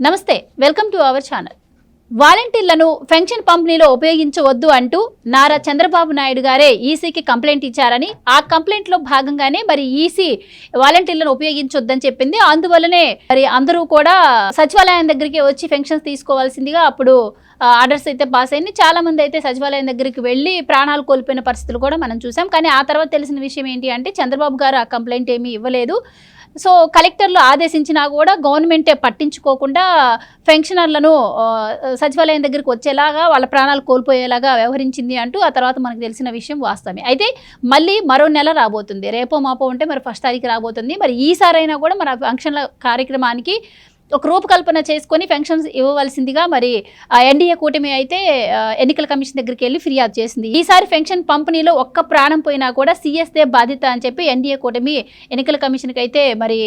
నమస్తే, welcome to our channel. వాలంటీర్లను pension పంపిణీలో ఉపయోగించవద్దు అంటూ నారా చంద్రబాబు నాయుడు గారే ఈసీకి కంప్లైంట్ ఇచ్చారని, ఆ కంప్లైంట్లో భాగంగానే మరి ఈసీ వాలంటీర్లను ఉపయోగించొద్దని చెప్పింది. అందువల్లనే మరి అందరూ కూడా సచివాలయం దగ్గరికి వచ్చి పెన్షన్స్ తీసుకోవాల్సిందిగా అప్పుడు ఆర్డర్స్ అయితే పాస్ అయింది. చాలా మంది అయితే సచివాలయం దగ్గరికి వెళ్ళి ప్రాణాలు కోల్పోయిన పరిస్థితులు కూడా మనం చూసాం. కానీ ఆ తర్వాత తెలిసిన విషయం ఏంటి అంటే చంద్రబాబు గారు ఆ కంప్లైంట్ ఏమీ ఇవ్వలేదు. సో కలెక్టర్లు ఆదేశించినా కూడా గవర్నమెంటే పట్టించుకోకుండా పెన్షనర్లను సచివాలయం దగ్గరికి వచ్చేలాగా వాళ్ళ ప్రాణాలు కోల్పోయేలాగా వ్యవహరించింది అంటూ ఆ తర్వాత మనకు తెలిసిన విషయం వాస్తవమే. అయితే మళ్ళీ మరో నెల రాబోతుంది, రేపో మాపో ఉంటే మరి 1వ తారీఖు రాబోతుంది. మరి ఈసారైనా కూడా మన ఫంక్షన్ల కార్యక్రమానికి ఒక రూపకల్పన చేసుకొని పెన్షన్స్ ఇవ్వవలసిందిగా మరి ఎన్డీఏ కూటమి అయితే ఎన్నికల కమిషన్ దగ్గరికి వెళ్ళి ఫిర్యాదు చేసింది. ఈసారి పెన్షన్ పంపిణీలో ఒక్క ప్రాణం పోయినా కూడా సీఎస్దే బాధ్యత అని చెప్పి ఎన్డీఏ కూటమి ఎన్నికల కమిషన్కి అయితే మరి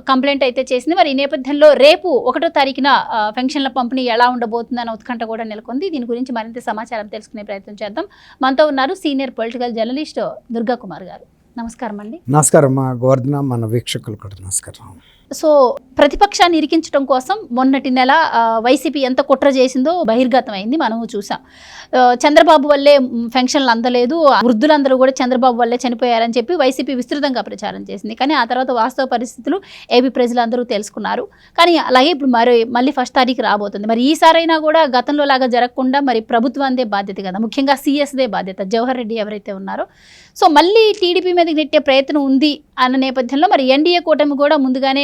కంప్లైంట్ అయితే చేసింది. మరి ఈ నేపథ్యంలో రేపు 1వ తారీఖున పెన్షన్ల పంపిణీ ఎలా ఉండబోతుందన్న ఉత్కంఠ కూడా నెలకొంది. దీని గురించి మరింత సమాచారం తెలుసుకునే ప్రయత్నం చేద్దాం. మనతో ఉన్నారు senior political journalist Durga Kumar గారు. నమస్కారం అండి. నమస్కారం మా గోవర్ధన, మన వీక్షకులు కూడా నమస్కారం. సో ప్రతిపక్షాన్ని ఇరికించడం కోసం మొన్నటి నెల వైసీపీ ఎంత కుట్ర చేసిందో బహిర్గతమైంది, మనము చూసాం. చంద్రబాబు వల్లే పెన్షన్లు అందలేదు, వృద్ధులందరూ కూడా చంద్రబాబు వల్లే చనిపోయారని చెప్పి వైసీపీ విస్తృతంగా ప్రచారం చేసింది. కానీ ఆ తర్వాత వాస్తవ పరిస్థితులు ఏపీ ప్రజలందరూ తెలుసుకున్నారు. కానీ అలాగే ఇప్పుడు మళ్ళీ 1వ తారీఖు రాబోతుంది. మరి ఈసారైనా కూడా గతంలో లాగా జరగకుండా మరి ప్రభుత్వందే బాధ్యత కదా, ముఖ్యంగా సీఎస్దే బాధ్యత. జవహర్ రెడ్డి ఎవరైతే ఉన్నారో సో మళ్ళీ టీడీపీ మీదకి నెట్టే ప్రయత్నం ఉంది అన్న నేపథ్యంలో మరి ఎన్డీఏ కూటమి కూడా ముందుగానే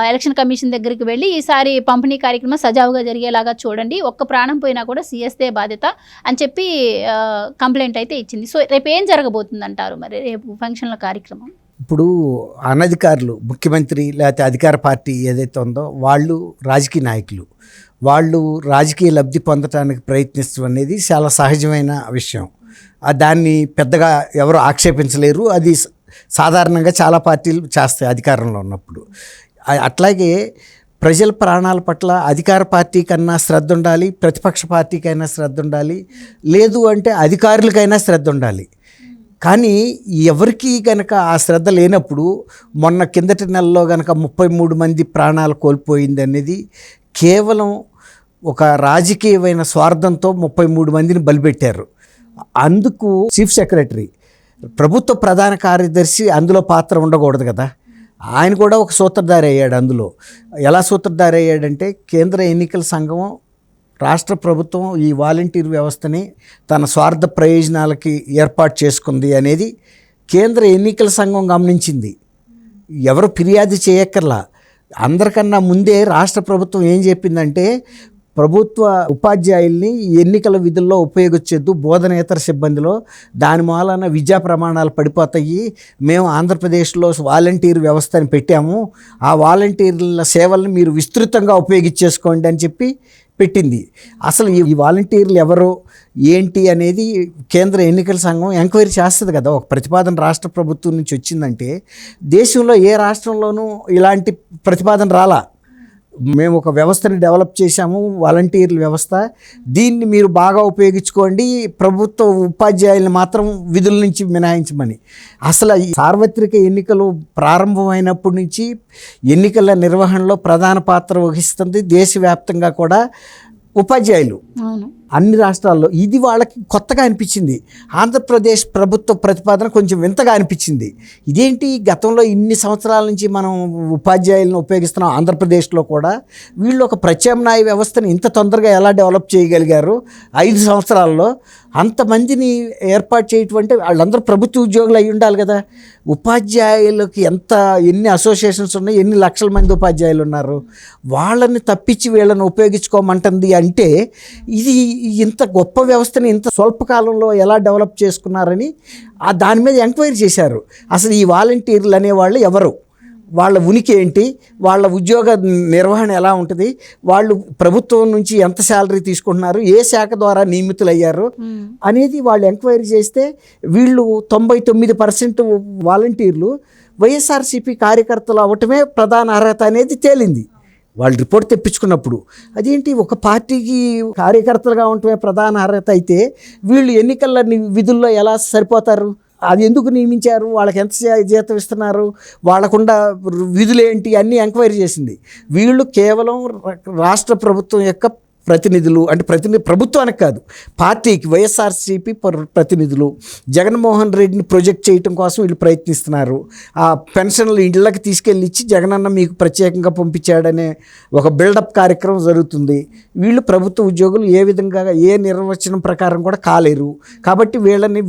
ఎలక్షన్ కమిషన్ దగ్గరికి వెళ్ళి ఈసారి పంపిణీ కార్యక్రమం సజావుగా జరిగేలాగా చూడండి, ఒక్క ప్రాణం పోయినా కూడా సీఎస్దే బాధ్యత అని చెప్పి కంప్లైంట్ అయితే ఇచ్చింది. సో రేపు ఏం జరగబోతుంది అంటారు మరి రేపు ఫంక్షన్ల కార్యక్రమం? ఇప్పుడు అనధికారులు, ముఖ్యమంత్రి లేకపోతే అధికార పార్టీ ఏదైతే ఉందో వాళ్ళు రాజకీయ నాయకులు, వాళ్ళు రాజకీయ లబ్ధి పొందడానికి ప్రయత్నించడం అనేది చాలా సహజమైన విషయం. దాన్ని పెద్దగా ఎవరు ఆక్షేపించలేరు. అది సాధారణంగా చాలా పార్టీలు చేస్తాయి అధికారంలో ఉన్నప్పుడు. అట్లాగే ప్రజల ప్రాణాల పట్ల అధికార పార్టీ కన్నా శ్రద్ధ ఉండాలి, ప్రతిపక్ష పార్టీకైనా శ్రద్ధ ఉండాలి, లేదు అంటే అధికారులకైనా శ్రద్ధ ఉండాలి. కానీ ఎవరికి కనుక ఆ శ్రద్ధ లేనప్పుడు మొన్న కిందటి నెలలో కనుక 33 మంది ప్రాణాలు కోల్పోయింది అనేది కేవలం ఒక రాజకీయమైన స్వార్థంతో 33 మందిని బలిపెట్టారు. అందుకు చీఫ్ సెక్రటరీ, ప్రభుత్వ ప్రధాన కార్యదర్శి అందులో పాత్ర ఉండకూడదు కదా. ఆయన కూడా ఒక సూత్రధారి అయ్యాడు. అందులో ఎలా సూత్రధారి అయ్యాడంటే కేంద్ర ఎన్నికల సంఘం, రాష్ట్ర ప్రభుత్వం ఈ వాలంటీర్ వ్యవస్థని తన స్వార్థ ప్రయోజనాలకి ఏర్పాటు చేసుకుంది అనేది కేంద్ర ఎన్నికల సంఘం గమనించింది. ఎవరు ఫిర్యాదు చేయక్కర్లా. అందరికన్నా ముందే రాష్ట్ర ప్రభుత్వం ఏం చెప్పిందంటే ప్రభుత్వ ఉపాధ్యాయుల్ని ఎన్నికల విధుల్లో ఉపయోగించొద్దు, బోధనేతర సిబ్బందిలో, దాని మూలన విద్యా ప్రమాణాలు పడిపోతాయి. మేము ఆంధ్రప్రదేశ్లో వాలంటీర్ వ్యవస్థని పెట్టాము, ఆ వాలంటీర్ల సేవలను మీరు విస్తృతంగా ఉపయోగించేసుకోండి అని చెప్పి పెట్టింది. అసలు ఈ వాలంటీర్లు ఎవరు ఏంటి అనేది కేంద్ర ఎన్నికల సంఘం ఎంక్వైరీ చేస్తుంది కదా. ఒక ప్రతిపాదన రాష్ట్ర ప్రభుత్వం నుంచి వచ్చిందంటే దేశంలో ఏ రాష్ట్రంలోనూ ఇలాంటి ప్రతిపాదన రాలా. మేము ఒక వ్యవస్థని డెవలప్ చేశాము, వాలంటీర్ల వ్యవస్థ, దీన్ని మీరు బాగా ఉపయోగించుకోండి, ప్రభుత్వ ఉపాధ్యాయులను మాత్రం విధుల నుంచి మినహాయించమని. అసలు ఈ సార్వత్రిక ఎన్నికలు ప్రారంభమైనప్పటి నుంచి ఎన్నికల నిర్వహణలో ప్రధాన పాత్ర వహిస్తుంది దేశవ్యాప్తంగా కూడా ఉపాధ్యాయులు అన్ని రాష్ట్రాల్లో. ఇది వాళ్ళకి కొత్తగా అనిపించింది. ఆంధ్రప్రదేశ్ ప్రభుత్వ ప్రతిపాదన కొంచెం వింతగా అనిపించింది. ఇదేంటి, గతంలో ఇన్ని సంవత్సరాల నుంచి మనం ఉపాధ్యాయులను ఉపయోగిస్తున్నాం ఆంధ్రప్రదేశ్లో కూడా, వీళ్ళు ఒక ప్రత్యామ్నాయ వ్యవస్థను ఇంత తొందరగా ఎలా డెవలప్ చేయగలిగారు 5 సంవత్సరాల్లో? అంతమందిని ఏర్పాటు చేయటం అంటే వాళ్ళందరూ ప్రభుత్వ ఉద్యోగులు అయి ఉండాలి కదా. ఉపాధ్యాయులకి ఎన్ని అసోసియేషన్స్ ఉన్నాయి, ఎన్ని లక్షల మంది ఉపాధ్యాయులు ఉన్నారు, వాళ్ళని తప్పించి వీళ్ళని ఉపయోగించుకోమంటుంది అంటే ఇది ఇంత గొప్ప వ్యవస్థని ఇంత స్వల్పకాలంలో ఎలా డెవలప్ చేసుకున్నారని దాని మీద ఎంక్వైరీ చేశారు. అసలు ఈ వాలంటీర్లు అనేవాళ్ళు ఎవరు, వాళ్ళ ఉనికి ఏంటి, వాళ్ళ ఉద్యోగ నిర్వహణ ఎలా ఉంటుంది, వాళ్ళు ప్రభుత్వం నుంచి ఎంత శాలరీ తీసుకుంటున్నారు, ఏ శాఖ ద్వారా నియమితులయ్యారు అనేది వాళ్ళు ఎంక్వైరీ చేస్తే వీళ్ళు 99% వాలంటీర్లు వైఎస్ఆర్సీపీ కార్యకర్తలు అవ్వటమే ప్రధాన అర్హత అనేది తేలింది. వాళ్ళు రిపోర్ట్ తెప్పించుకున్నప్పుడు అదేంటి, ఒక పార్టీకి కార్యకర్తలుగా ఉండటమే ప్రధాన అర్హత అయితే వీళ్ళు ఎన్నికల విధుల్లో ఎలా సరిపోతారు అది ఎందుకు నియమించారు, వాళ్ళకి ఎంత జీతం ఇస్తున్నారు, వాళ్ళకుండా విధులు ఏంటి అన్నీ ఎంక్వైరీ చేసింది. వీళ్ళు కేవలం రాష్ట్ర ప్రభుత్వం యొక్క ప్రతినిధులు, అంటే ప్రభుత్వానికి కాదు, పార్టీకి, వైఎస్ఆర్సీపీ ప్రతినిధులు. జగన్మోహన్ రెడ్డిని ప్రొజెక్ట్ చేయటం కోసం వీళ్ళు ప్రయత్నిస్తున్నారు. ఆ పెన్షన్లు ఇళ్ళకి తీసుకెళ్ళి ఇచ్చి జగనన్న మీకు ప్రత్యేకంగా పంపించాడనే ఒక బిల్డప్ కార్యక్రమం జరుగుతుంది. వీళ్ళు ప్రభుత్వ ఉద్యోగులు ఏ విధంగా ఏ నిర్వచనం ప్రకారం కూడా కాలేరు. కాబట్టి వీళ్ళని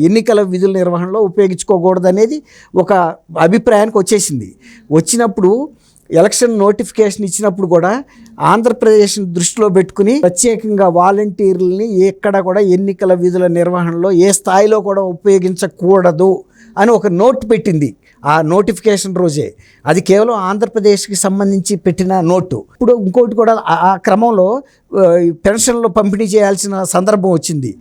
ఎన్నికల విధుల నిర్వహణలో ఉపయోగించుకోకూడదు అనేది ఒక అభిప్రాయానికి వచ్చేసింది. వచ్చినప్పుడు ఎలక్షన్ నోటిఫికేషన్ ఇచ్చినప్పుడు కూడా ఆంధ్రప్రదేశ్ దృష్టిలో పెట్టుకుని ప్రత్యేకంగా వాలంటీర్లని ఎక్కడ కూడా ఎన్నికల విధుల నిర్వహణలో ఏ స్థాయిలో కూడా ఉపయోగించకూడదు అని ఒక నోట్ పెట్టింది. ఆ నోటిఫికేషన్ రోజే, అది కేవలం ఆంధ్రప్రదేశ్కి సంబంధించి పెట్టిన నోటు. ఇప్పుడు ఇంకోటి కూడా ఆ క్రమంలో పెన్షన్లు పంపిణీ చేయాల్సిన సందర్భం వచ్చింది.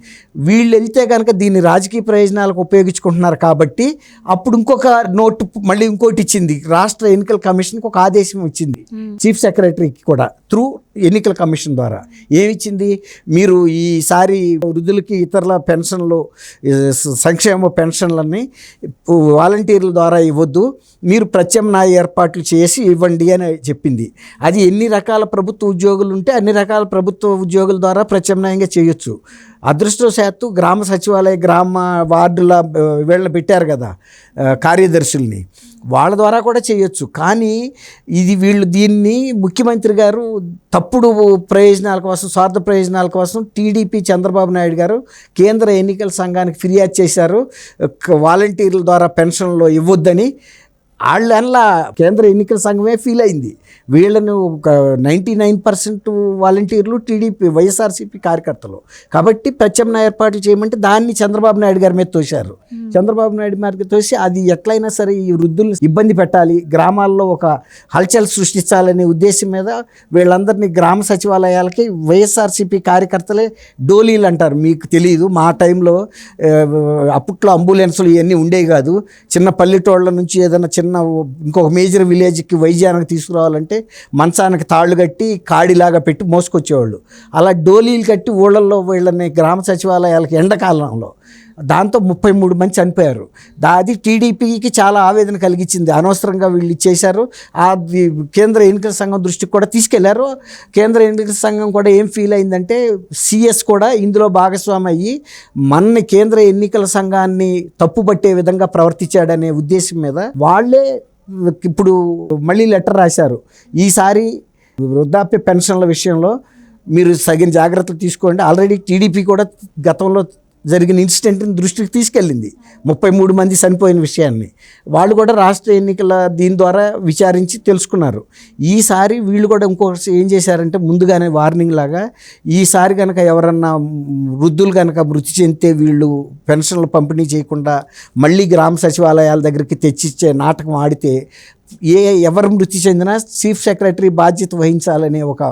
వీళ్ళు వెళ్తే కనుక దీన్ని రాజకీయ ప్రయోజనాలకు ఉపయోగించుకుంటున్నారు కాబట్టి అప్పుడు ఇంకొక నోటు మళ్ళీ ఇంకోటి ఇచ్చింది. రాష్ట్ర ఎన్నికల కమిషన్కి ఒక ఆదేశం ఇచ్చింది, చీఫ్ సెక్రటరీకి కూడా త్రూ ఎన్నికల కమిషన్ ద్వారా. ఏమిచ్చింది, మీరు ఈసారి వృద్ధులకి ఇతరుల పెన్షన్లు, సంక్షేమ పెన్షన్లన్నీ వాలంటీర్ల ద్వారా ఇవ్వద్దు, మీరు ప్రత్యామ్నాయ ఏర్పాట్లు చేసి ఇవ్వండి అని చెప్పింది. అది ఎన్ని రకాల ప్రభుత్వ ఉద్యోగులు ఉంటే అన్ని రకాల ప్రభుత్వ ఉద్యోగుల ద్వారా ప్రత్యామ్నాయంగా చేయొచ్చు. అదృష్టవశాత్తు గ్రామ సచివాలయ, గ్రామ వార్డుల వీళ్ళని పెట్టారు కదా కార్యదర్శుల్ని, వాళ్ళ ద్వారా కూడా చేయొచ్చు. కానీ వీళ్ళు దీన్ని ముఖ్యమంత్రి గారు తప్పుడు ప్రయోజనాల కోసం, స్వార్థ ప్రయోజనాల కోసం టీడీపీ చంద్రబాబు నాయుడు గారు కేంద్ర ఎన్నికల సంఘానికి ఫిర్యాదు చేశారు, వాలంటీర్ల ద్వారా పెన్షన్లు ఇవ్వొద్దని. వాళ్ళలా కేంద్ర ఎన్నికల సంఘమే ఫీల్ అయింది. వీళ్ళను 99% వాలంటీర్లు టీడీపీ, వైఎస్ఆర్సీపీ కార్యకర్తలు. కాబట్టి ప్రత్యామ్నాయ ఏర్పాట్లు చేయమంటే దాన్ని చంద్రబాబు నాయుడు గారి మీద తోశారు. చంద్రబాబు నాయుడు మీద తోసి అది ఎట్లయినా సరే ఈ వృద్ధుల్ని ఇబ్బంది పెట్టాలి, గ్రామాల్లో ఒక హల్చల్ సృష్టించాలనే ఉద్దేశం మీద వీళ్ళందరినీ గ్రామ సచివాలయాలకి వైఎస్ఆర్సీపీ కార్యకర్తలే డోలీలు అంటారు. మీకు తెలియదు, మా టైంలో అప్పట్లో అంబులెన్సులు ఇవన్నీ ఉండేవి కాదు. చిన్న పల్లెటూళ్ళ నుంచి ఏదైనా చిన్న ఇంకొక మేజర్ విలేజ్కి వైద్యానికి తీసుకురావాలంటే మంచానికి తాళ్ళు కట్టి కాడిలాగా పెట్టి మోసుకొచ్చేవాళ్ళు. అలా డోలీలు కట్టి ఊళ్ళల్లో వీళ్ళని గ్రామ సచివాలయాలకి ఎండాకాలంలో, దాంతో 33 మంది చనిపోయారు. అది టీడీపీకి చాలా ఆవేదన కలిగించింది. అనవసరంగా వీళ్ళు ఇచ్చేశారు. అది కేంద్ర ఎన్నికల సంఘం దృష్టికి కూడా తీసుకెళ్లారు. కేంద్ర ఎన్నికల సంఘం కూడా ఏం ఫీల్ అయిందంటే సిఎస్ కూడా ఇందులో భాగస్వామి అయ్యి మన కేంద్ర ఎన్నికల సంఘాన్ని తప్పుపట్టే విధంగా ప్రవర్తించాడనే ఉద్దేశం మీద వాళ్ళే ఇప్పుడు మళ్ళీ లెటర్ రాశారు. ఈసారి వృద్ధాప్య పెన్షన్ల విషయంలో మీరు తగిన జాగ్రత్తలు తీసుకోండి. ఆల్రెడీ టీడీపీ కూడా గతంలో జరిగిన ఇన్సిడెంట్ని దృష్టికి తీసుకెళ్ళింది, 33 మంది చనిపోయిన విషయాన్ని. వాళ్ళు కూడా రాష్ట్ర ఎన్నికల దీని ద్వారా విచారించి తెలుసుకున్నారు. ఈసారి వీళ్ళు కూడా ఇంకొకటి ఏం చేశారంటే ముందుగానే వార్నింగ్ లాగా, ఈసారి కనుక ఎవరన్నా వృద్ధులు కనుక మృతి చెందితే వీళ్ళు పెన్షన్లు పంపిణీ చేయకుండా మళ్ళీ గ్రామ సచివాలయాల దగ్గరికి తెచ్చిచ్చే నాటకం ఆడితే ఎవరు మృతి చెందినా చీఫ్ సెక్రటరీ బాధ్యత వహించాలనే ఒక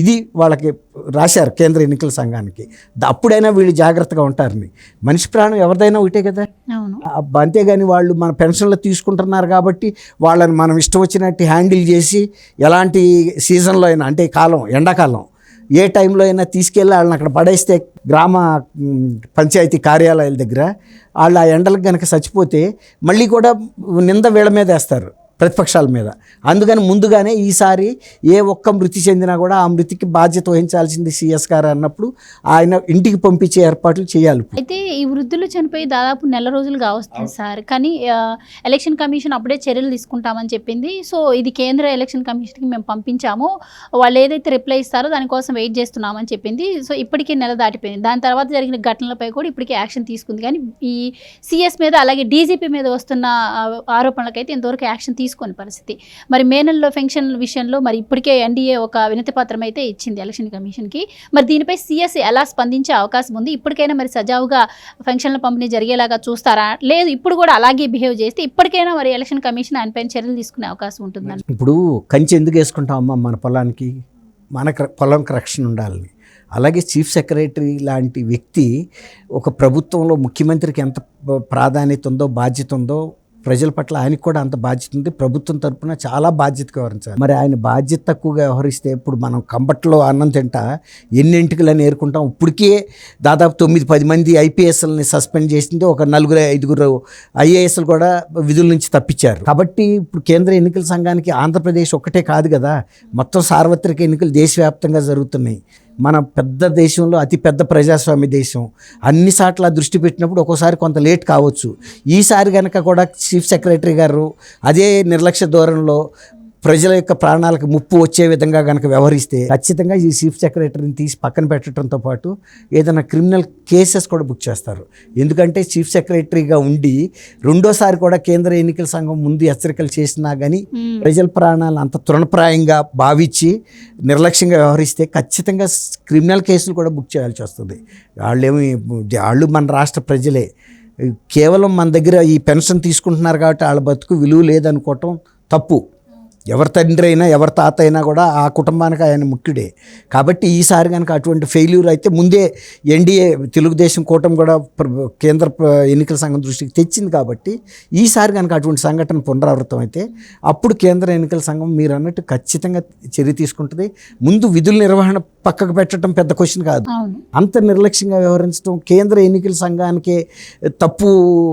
ఇది వాళ్ళకి రాశారు కేంద్ర ఎన్నికల సంఘానికి. అప్పుడైనా వీళ్ళు జాగ్రత్తగా ఉంటారని. మనిషి ప్రాణం ఎవరిదైనా ఒకటే కదా, అంతేగాని వాళ్ళు మన పెన్షన్లు తీసుకుంటున్నారు కాబట్టి వాళ్ళని మనం ఇష్టం వచ్చినట్టు హ్యాండిల్ చేసి ఎలాంటి సీజన్లో అయినా, అంటే కాలం ఎండాకాలం ఏ టైంలో అయినా తీసుకెళ్ళి వాళ్ళని అక్కడ పడేస్తే గ్రామ పంచాయతీ కార్యాలయాల దగ్గర వాళ్ళు ఆ ఎండలకు కనుక చచ్చిపోతే మళ్ళీ కూడా నింద వీళ్ళ మీద వేస్తారు, ప్రతిపక్షాల మీద. అందుకని ముందుగానే ఈసారి ఏ ఒక్క మృతి చెందినా కూడా ఆ మృతికి బాధ్యత వహించాల్సింది సిఎస్ గారు అన్నప్పుడు ఆయన ఇంటికి పంపించే ఏర్పాట్లు చేయాలి. అయితే ఈ వృద్ధులు చనిపోయి దాదాపు నెల రోజులుగా వస్తుంది సార్, కానీ ఎలక్షన్ కమిషన్ అప్పుడే చర్యలు తీసుకుంటామని చెప్పింది. సో ఇది కేంద్ర ఎలక్షన్ కమిషన్కి మేము పంపించాము, వాళ్ళు ఏదైతే రిప్లై ఇస్తారో దానికోసం వెయిట్ చేస్తున్నామని చెప్పింది. సో ఇప్పటికీ నెల దాటిపోయింది. దాని తర్వాత జరిగిన ఘటనలపై కూడా ఇప్పటికీ యాక్షన్ తీసుకుంది. కానీ ఈ సిఎస్ మీద అలాగే డీజీపీ మీద వస్తున్న ఆరోపణలకైతే ఇంతవరకు యాక్షన్ తీసుకునే పరిస్థితి. మరి మే నెలలో పెన్షన్ విషయంలో మరి ఇప్పటికే ఎన్డీఏ ఒక వినతి పత్రం అయితే ఇచ్చింది ఎలక్షన్ కమిషన్కి. మరి దీనిపై సిఎస్ ఎలా స్పందించే అవకాశం ఉంది? ఇప్పటికైనా మరి సజావుగా పెన్షన్ల పంపిణీ జరిగేలాగా చూస్తారా, లేదు ఇప్పుడు కూడా అలాగే బిహేవ్ చేస్తే ఇప్పటికైనా మరి ఎలక్షన్ కమిషన్ ఆయన పైన చర్యలు తీసుకునే అవకాశం ఉంటుందని? ఇప్పుడు కంచె ఎందుకు వేసుకుంటామమ్మా, మన పొలానికి, మన పొలంకి రక్షణ ఉండాలని. అలాగే చీఫ్ సెక్రటరీ లాంటి వ్యక్తి ఒక ప్రభుత్వంలో ముఖ్యమంత్రికి ఎంత ప్రాధాన్యత ఉందో, బాధ్యత ఉందో ప్రజల పట్ల ఆయనకు కూడా అంత బాధ్యత ఉంది. ప్రభుత్వం తరపున చాలా బాధ్యతగా వ్యవహరించాలి. మరి ఆయన బాధ్యత తక్కువగా వ్యవహరిస్తే ఇప్పుడు మనం కంబట్లో అన్నం తింటా ఎన్ని ఎంటికలని ఏరుకుంటాం. ఇప్పటికే దాదాపు 9-10 మంది ఐపీఎస్ఎల్ని సస్పెండ్ చేసింది, ఒక 4-5 ఐఏఎస్లు కూడా విధుల నుంచి తప్పించారు. కాబట్టి ఇప్పుడు కేంద్ర ఎన్నికల సంఘానికి ఆంధ్రప్రదేశ్ ఒక్కటే కాదు కదా, మొత్తం సార్వత్రిక ఎన్నికలు దేశవ్యాప్తంగా జరుగుతున్నాయి. మన పెద్ద దేశంలో అతి పెద్ద ప్రజాస్వామ్య దేశం, అన్ని సార్లు దృష్టి పెట్టినప్పుడు ఒక్కోసారి కొంత లేట్ కావచ్చు. ఈసారి కనుక కూడా చీఫ్ సెక్రటరీ గారు అదే నిర్లక్ష్య ధోరణిలో ప్రజల యొక్క ప్రాణాలకు ముప్పు వచ్చే విధంగా కనుక వ్యవహరిస్తే ఖచ్చితంగా ఈ చీఫ్ సెక్రటరీని తీసి పక్కన పెట్టడంతో పాటు ఏదైనా క్రిమినల్ కేసెస్ కూడా బుక్ చేస్తారు. ఎందుకంటే చీఫ్ సెక్రటరీగా ఉండి రెండోసారి కూడా కేంద్ర ఎన్నికల సంఘం ముందు హెచ్చరికలు చేసినా కానీ ప్రజల ప్రాణాలను అంత తృణప్రాయంగా భావించి నిర్లక్ష్యంగా వ్యవహరిస్తే ఖచ్చితంగా క్రిమినల్ కేసులు కూడా బుక్ చేయాల్సి వస్తుంది. వాళ్ళు మన రాష్ట్ర ప్రజలే, కేవలం మన దగ్గర ఈ పెన్షన్ తీసుకుంటున్నారు కాబట్టి వాళ్ళ బతుకు విలువ లేదనుకోవటం తప్పు. ఎవరి తండ్రి అయినా ఎవరి తాత అయినా కూడా ఆ కుటుంబానికి ఆయన ముఖ్యుడే. కాబట్టి ఈసారి కనుక అటువంటి ఫెయిల్యూర్ అయితే ముందే ఎన్డీఏ తెలుగుదేశం కూటమి కూడా కేంద్ర ఎన్నికల సంఘం దృష్టికి తెచ్చింది. కాబట్టి ఈసారి కనుక అటువంటి సంఘటన పునరావృతం అయితే అప్పుడు కేంద్ర ఎన్నికల సంఘం మీరు అన్నట్టు ఖచ్చితంగా చర్య తీసుకుంటుంది. ముందు విధుల నిర్వహణ పక్కకు పెట్టడం పెద్ద క్వశ్చన్ కాదు, అంత నిర్లక్ష్యంగా వ్యవహరించడం, కేంద్ర ఎన్నికల సంఘానికి తప్పు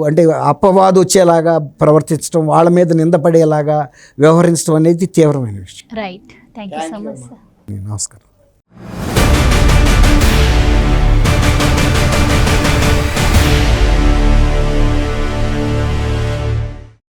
అంటే అపవాదు వచ్చేలాగా ప్రవర్తించడం, వాళ్ళ మీద నిందపడేలాగా వ్యవహరించడం అనేది తీవ్రమైన విషయం. Right, thank you so much sir. నమస్కారం.